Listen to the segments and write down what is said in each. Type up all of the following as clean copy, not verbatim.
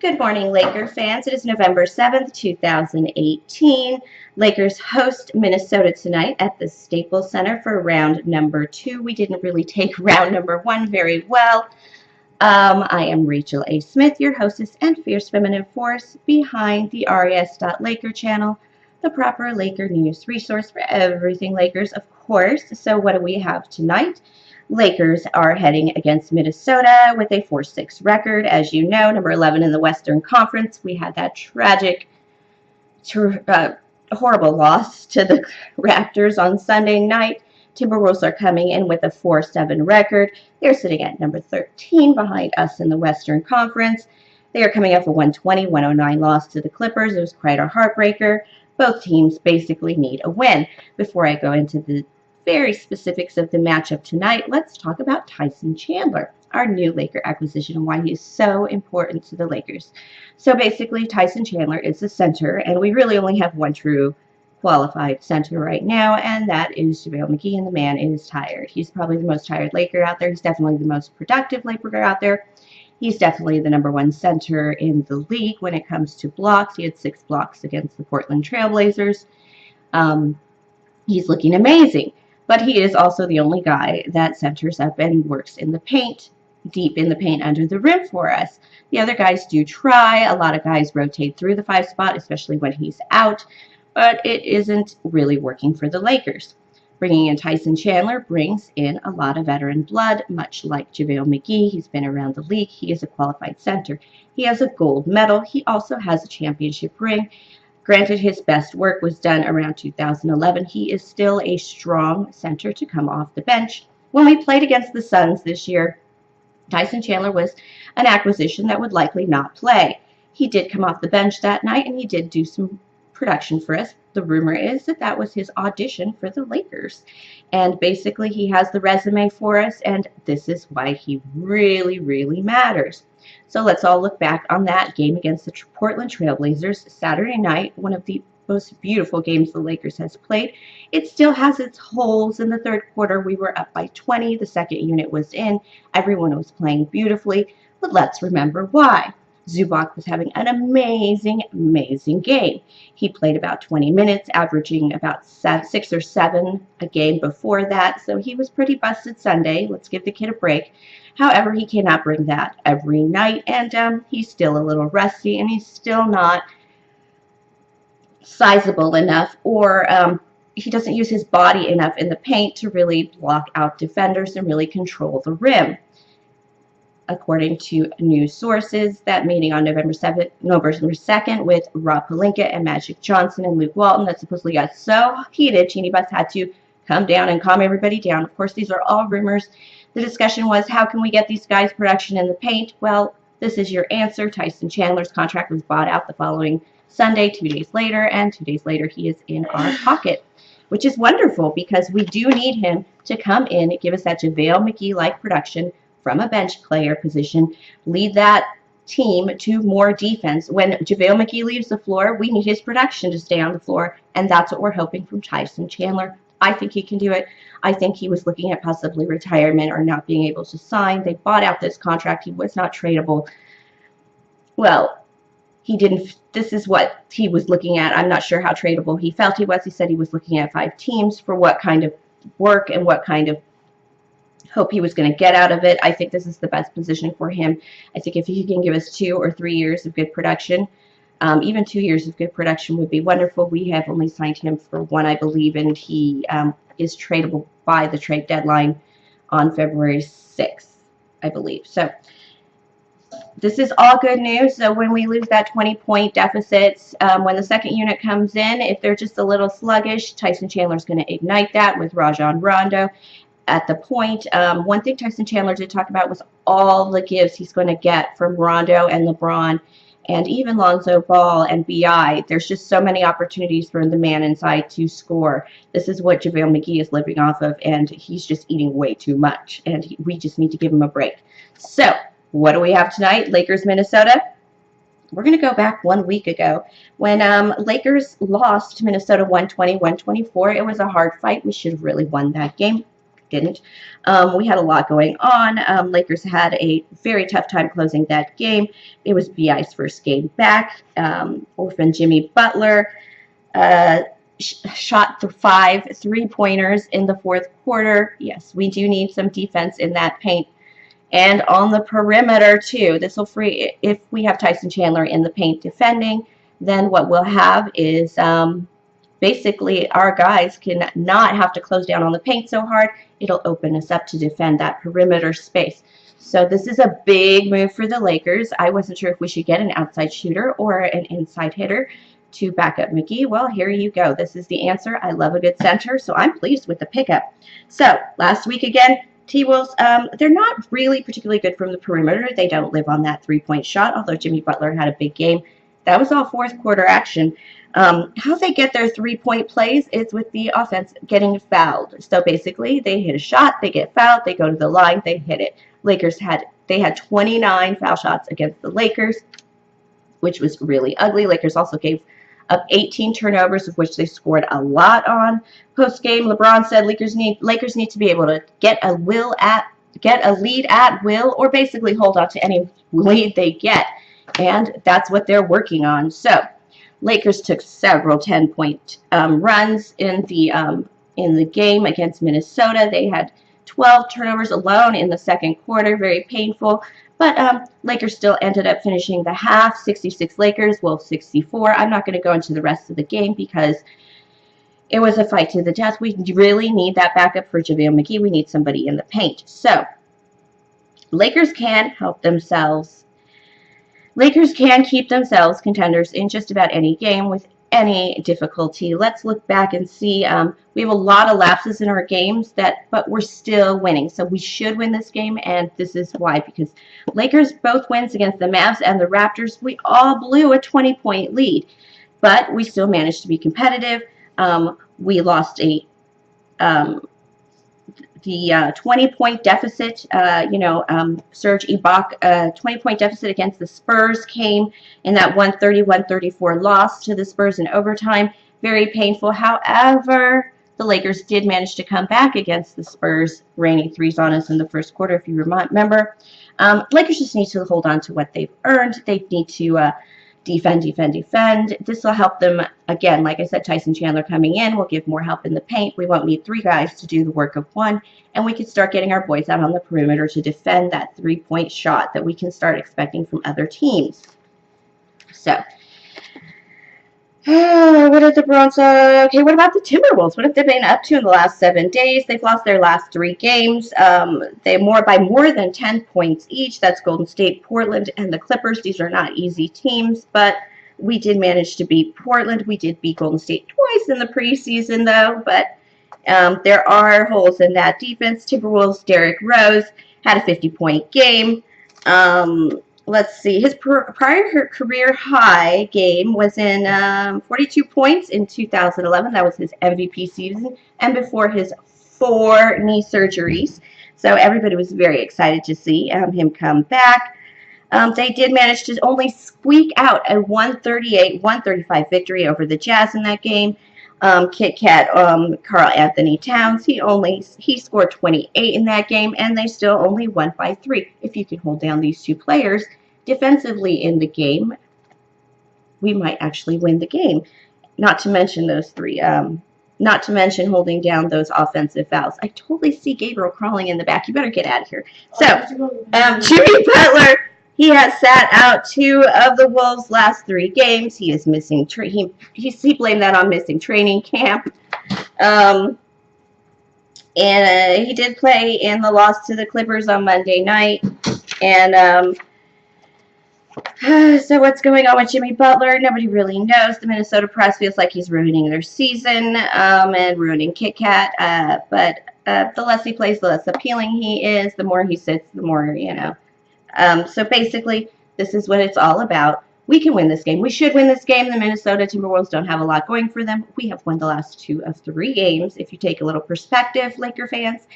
Good morning, Laker fans. It is November 7th, 2018. Lakers host Minnesota tonight at the Staples Center for round number 2. We didn't really take round number 1 very well. I am Rachel A. Smith, your hostess and fierce feminine force behind the RES.Laker channel, the proper Laker news resource for everything Lakers, of course. So what do we have tonight? Lakers are heading against Minnesota with a 4-6 record. As you know, number 11 in the Western Conference. We had that tragic, horrible loss to the Raptors on Sunday night. Timberwolves are coming in with a 4-7 record. They're sitting at number 13 behind us in the Western Conference. They are coming off a 120-109 loss to the Clippers. It was quite a heartbreaker. Both teams basically need a win. Before I go into the very specifics of the matchup tonight, let's talk about Tyson Chandler, our new Laker acquisition, and why he's so important to the Lakers. So basically, Tyson Chandler is the center, and we really only have one true qualified center right now, and that is JaVale McGee, and the man is tired. He's probably the most tired Laker out there. He's definitely the most productive Laker out there. He's definitely the number 1 center in the league when it comes to blocks. He had 6 blocks against the Portland Trailblazers. He's looking amazing. But he is also the only guy that centers up and works in the paint, deep in the paint under the rim for us. The other guys do try. A lot of guys rotate through the 5 spot, especially when he's out. But it isn't really working for the Lakers. Bringing in Tyson Chandler brings in a lot of veteran blood, much like JaVale McGee. He's been around the league. He is a qualified center. He has a gold medal. He also has a championship ring. Granted, his best work was done around 2011. He is still a strong center to come off the bench. When we played against the Suns this year, Tyson Chandler was an acquisition that would likely not play. He did come off the bench that night, and he did do some production for us. The rumor is that that was his audition for the Lakers. And basically, he has the resume for us, and this is why he really, really matters. So let's all look back on that game against the Portland Trailblazers Saturday night, one of the most beautiful games the Lakers has played. It still has its holes. In the third quarter, we were up by 20. The second unit was in. Everyone was playing beautifully. But let's remember why. Zubac was having an amazing, amazing game. He played about 20 minutes, averaging about 6 or 7 a game before that. So he was pretty busted Sunday. Let's give the kid a break. However, he cannot bring that every night, and he's still a little rusty, and he's still not sizable enough, or he doesn't use his body enough in the paint to really block out defenders and really control the rim. According to news sources, that meeting on November 2nd with Rob Pelinka and Magic Johnson and Luke Walton that supposedly got so heated, Jeanie Buss had to come down and calm everybody down. Of course, these are all rumors. The discussion was, how can we get these guys production in the paint? Well, this is your answer. Tyson Chandler's contract was bought out the following Sunday, 2 days later, and 2 days later he is in our pocket, which is wonderful because we do need him to come in and give us that JaVale McGee-like production from a bench player position, lead that team to more defense. When JaVale McGee leaves the floor, we need his production to stay on the floor, and that's what we're hoping from Tyson Chandler. I think he can do it. I think he was looking at possibly retirement or not being able to sign. They bought out this contract. He was not tradable. Well, he didn't. This is what he was looking at. I'm not sure how tradable he felt he was. He said he was looking at 5 teams for what kind of work and what kind of hope he was going to get out of it. I think this is the best position for him. I think if he can give us 2 or 3 years of good production, even 2 years of good production would be wonderful. We have only signed him for 1, I believe, and he is tradable by the trade deadline on February 6th, I believe. So this is all good news. So when we lose that 20-point deficit, when the second unit comes in, if they're just a little sluggish, Tyson Chandler's going to ignite that with Rajon Rondo at the point. One thing Tyson Chandler did talk about was all the gives he's going to get from Rondo and LeBron and even Lonzo Ball and B.I. There's just so many opportunities for the man inside to score. This is what JaVale McGee is living off of, and he's just eating way too much, and we just need to give him a break. So what do we have tonight? Lakers, Minnesota. We're going to go back 1 week ago when Lakers lost to Minnesota 120-124. It was a hard fight. We should have really won that game. didn't. We had a lot going on. Lakers had a very tough time closing that game. It was BI's first game back. Orphan Jimmy Butler shot the 5 3-pointers in the fourth quarter. Yes, we do need some defense in that paint. And on the perimeter, too. This will free, if we have Tyson Chandler in the paint defending, then what we'll have is basically our guys can not have to close down on the paint so hard. It'll open us up to defend that perimeter space. So this is a big move for the Lakers. I wasn't sure if we should get an outside shooter or an inside hitter to back up McGee. Well, here you go. This is the answer. I love a good center, so I'm pleased with the pickup. So last week again, TWolves, they're not really particularly good from the perimeter. They don't live on that three-point shot, although Jimmy Butler had a big game. That was all fourth quarter action. How they get their three-point plays is with the offense getting fouled. So basically, they hit a shot, they get fouled, they go to the line, they hit it. They had 29 foul shots against the Lakers, which was really ugly. Lakers also gave up 18 turnovers, of which they scored a lot on. Post-game, LeBron said Lakers need to be able to get a lead at will, or basically hold on to any lead they get, and that's what they're working on. So, Lakers took several 10-point runs in the game against Minnesota. They had 12 turnovers alone in the second quarter, very painful. But Lakers still ended up finishing the half, 66 Lakers, Wolves 64. I'm not going to go into the rest of the game because it was a fight to the death. We really need that backup for JaVale McGee. We need somebody in the paint. So, Lakers can help themselves. Lakers can keep themselves contenders in just about any game with any difficulty. Let's look back and see. We have a lot of lapses in our games, but we're still winning. So we should win this game, and this is why. Because Lakers both wins against the Mavs and the Raptors, we all blew a 20-point lead. But we still managed to be competitive. We lost the 20-point deficit, Serge Ibaka, 20-point deficit against the Spurs came in that 130-134 loss to the Spurs in overtime. Very painful. However, the Lakers did manage to come back against the Spurs, raining threes on us in the first quarter, if you remember. Lakers just need to hold on to what they've earned. They need to defend. This will help them, again, like I said, Tyson Chandler coming in will give more help in the paint. We won't need 3 guys to do the work of 1, and we can start getting our boys out on the perimeter to defend that 3-point shot that we can start expecting from other teams. So, what did the Browns, okay, what about the Timberwolves? What have they been up to in the last 7 days? They've lost their last 3 games. By more than 10 points each. That's Golden State, Portland, and the Clippers. These are not easy teams, but we did manage to beat Portland. We did beat Golden State twice in the preseason, though, but there are holes in that defense. Timberwolves' Derrick Rose had a 50-point game. Let's see, his prior career high game was in 42 points in 2011. That was his MVP season, and before his 4 knee surgeries. So everybody was very excited to see him come back. They did manage to only squeak out a 138-135 victory over the Jazz in that game. Kit Kat, Karl Anthony Towns, he scored 28 in that game, and they still only won by 3. If you can hold down these 2 players defensively in the game, we might actually win the game. Not to mention those 3. Not to mention holding down those offensive fouls. I totally see Gabriel crawling in the back. You better get out of here. So, Jimmy Butler, he has sat out 2 of the Wolves' last 3 games. He is missing. He blamed that on missing training camp. And he did play in the loss to the Clippers on Monday night. And so what's going on with Jimmy Butler? Nobody really knows. The Minnesota press feels like he's ruining their season and ruining Kit Kat. But the less he plays, the less appealing he is. The more he sits, the more, So basically, this is what it's all about. We can win this game. We should win this game. The Minnesota Timberwolves don't have a lot going for them. We have won the last 2 of 3 games, if you take a little perspective, Laker fans.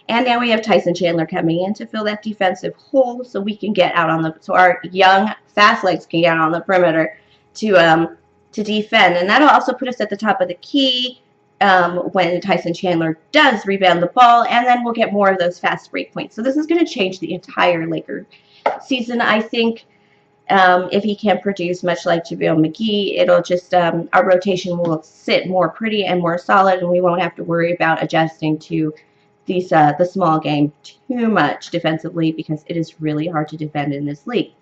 And now we have Tyson Chandler coming in to fill that defensive hole so we can get out so our young, fast legs can get on the perimeter to defend. And that'll also put us at the top of the key when Tyson Chandler does rebound the ball, and then we'll get more of those fast break points. So this is going to change the entire Laker season, I think. If he can produce much like JaVale McGee, it'll just, our rotation will sit more pretty and more solid, and we won't have to worry about adjusting to these the small game too much defensively, because it is really hard to defend in this league.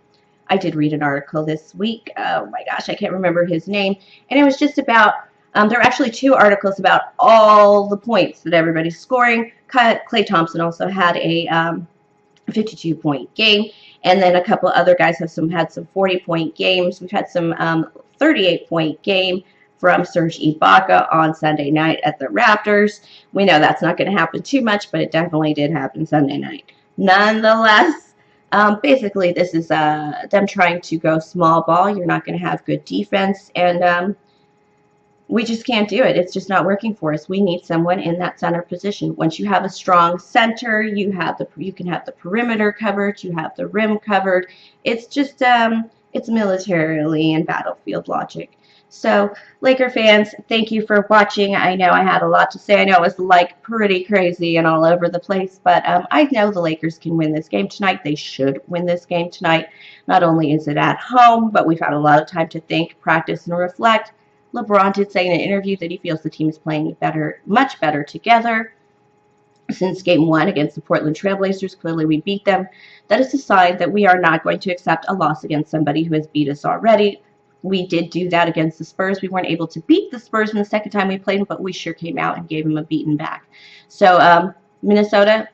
I did read an article this week. Oh my gosh, I can't remember his name. And it was just about, there are actually 2 articles about all the points that everybody's scoring. Klay Thompson also had a 52-point game. And then a couple other guys have had some 40-point games. We've had some 38-point game from Serge Ibaka on Sunday night at the Raptors. We know that's not going to happen too much, but it definitely did happen Sunday night. Nonetheless, basically this is them trying to go small ball. You're not going to have good defense, and we just can't do it. It's just not working for us. We need someone in that center position. Once you have a strong center, you can have the perimeter covered, you have the rim covered. It's just it's militarily and battlefield logic. So, Laker fans, thank you for watching. I know I had a lot to say. I know it was like pretty crazy and all over the place, but I know the Lakers can win this game tonight. They should win this game tonight. Not only is it at home, but we've had a lot of time to think, practice, and reflect. LeBron did say in an interview that he feels the team is playing better, much better together. Since Game 1 against the Portland Trailblazers, clearly we beat them. That is a sign that we are not going to accept a loss against somebody who has beat us already. We did do that against the Spurs. We weren't able to beat the Spurs in the second time we played them, but we sure came out and gave them a beaten back. So, Minnesota,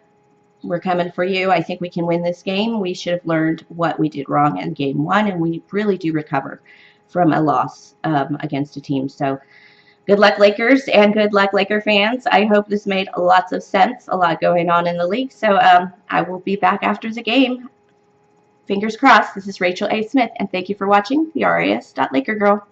we're coming for you. I think we can win this game. We should have learned what we did wrong in Game 1, and we really do recover from a loss against a team. So good luck, Lakers, and good luck, Laker fans. I hope this made lots of sense. A lot going on in the league. So I will be back after the game. Fingers crossed. This is Rachel A. Smith, and thank you for watching the RAS.LakerGirl.